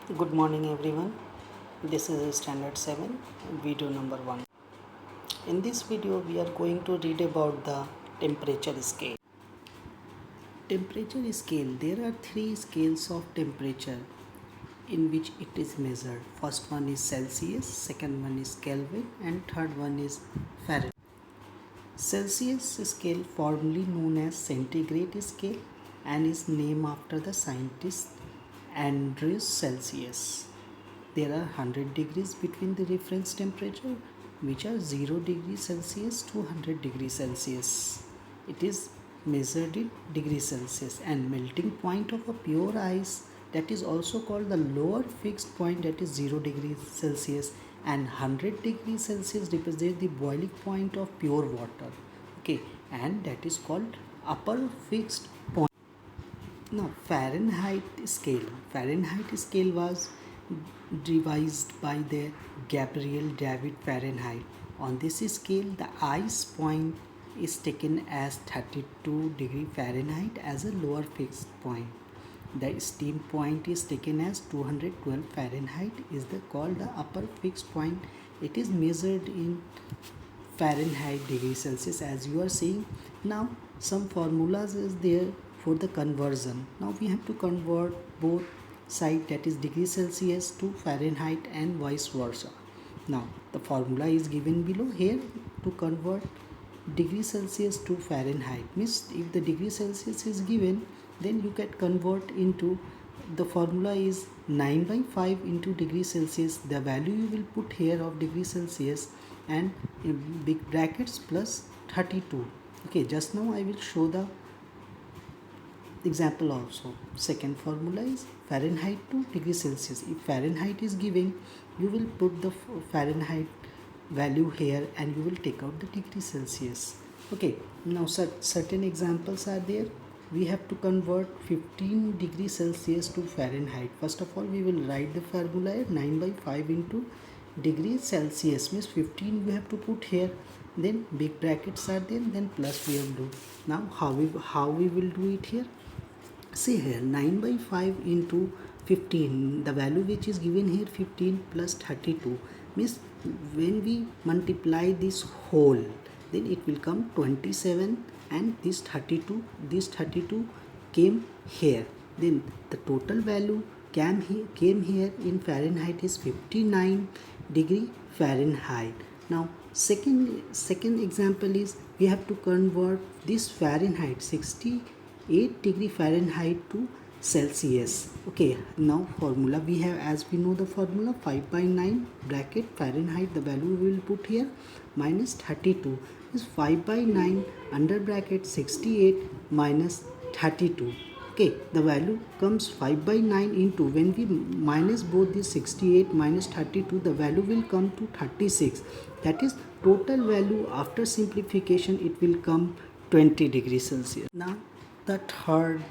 Good morning everyone. This is standard 7 video number 1. In this video we are going to read about the temperature scale. Temperature scale, there are three scales of temperature in which it is measured. First one is Celsius, second one is Kelvin, and third one is Fahrenheit. Celsius scale, formerly known as centigrade scale, and is named after the scientist Andreas Celsius. There are 100 degrees between the reference temperature, which are 0 degrees Celsius to 100 degrees Celsius. It is measured in degrees Celsius, and melting point of a pure ice, that is also called the lower fixed point, that is 0 degrees Celsius, and 100 degrees Celsius represent the boiling point of pure water. Okay, and that is called upper fixed point. Now Fahrenheit scale. Fahrenheit scale was devised by the Gabriel David Fahrenheit. On this scale, the ice point is taken as 32 degree Fahrenheit as a lower fixed point. The steam point is taken as 212 Fahrenheit is called the upper fixed point. It is measured in Fahrenheit degree Celsius as you are seeing. Now some formulas is there for the conversion. Now we have to convert both side, that is degree Celsius to Fahrenheit and vice versa. Now the formula is given below. Here to convert degree Celsius to Fahrenheit means if the degree Celsius is given, then you can convert into, the formula is 9 by 5 into degree Celsius. The value you will put here of degree Celsius and in big brackets plus 32. Okay, just now I will show the example also. Second formula is Fahrenheit to degree Celsius. If Fahrenheit is given, you will put the Fahrenheit value here and you will take out the degree Celsius. Okay, now certain examples are there. We have to convert 15 degrees Celsius to Fahrenheit. First of all, we will write the formula 9 by 5 into degrees Celsius means 15 we have to put here, then big brackets are there, then plus we will do. Now how we will do it here? See here, 9 by 5 into 15, the value which is given here 15 plus 32 means when we multiply this whole, then it will come 27, and this 32 came here, then the total value came here in Fahrenheit is 59 degree Fahrenheit. Now second example is we have to convert this Fahrenheit 68 degree Fahrenheit to Celsius. Okay, now formula we have, as we know the formula, 5 by 9 bracket Fahrenheit, the value we will put here minus 32 is 5 by 9 under bracket 68 minus 32. Okay, the value comes 5 by 9 into, when we minus both the 68 minus 32, the value will come to 36. That is total value after simplification, it will come 20 degrees Celsius. Now the third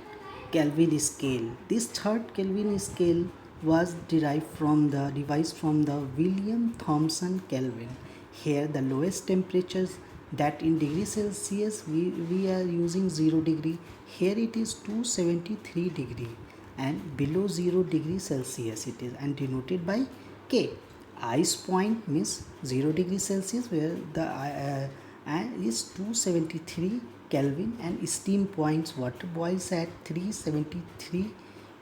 Kelvin scale. This third Kelvin scale was devised from the William Thomson Kelvin. Here the lowest temperatures, that in degree Celsius we are using 0 degree. Here it is 273 degree, and below 0 degree Celsius it is, and denoted by K. Ice point means 0 degree Celsius, where the is 273 Kelvin, and steam points, water boils at 373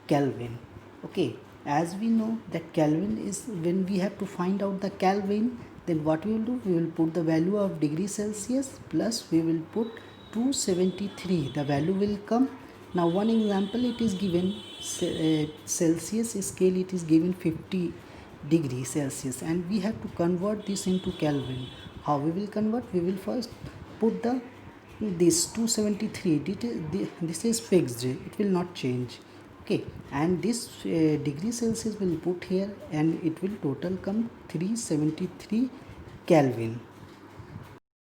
Kelvin. Okay, as we know that Kelvin is, when we have to find out the Kelvin, then what we will do, we will put the value of degree Celsius plus we will put 273, the value will come. Now one example, it is given Celsius scale, it is given 50 degrees Celsius, and we have to convert this into Kelvin. How we will convert? We will first put this 273, this is fixed, it will not change. Okay, and this degree Celsius will put here, and it will total come 373 Kelvin.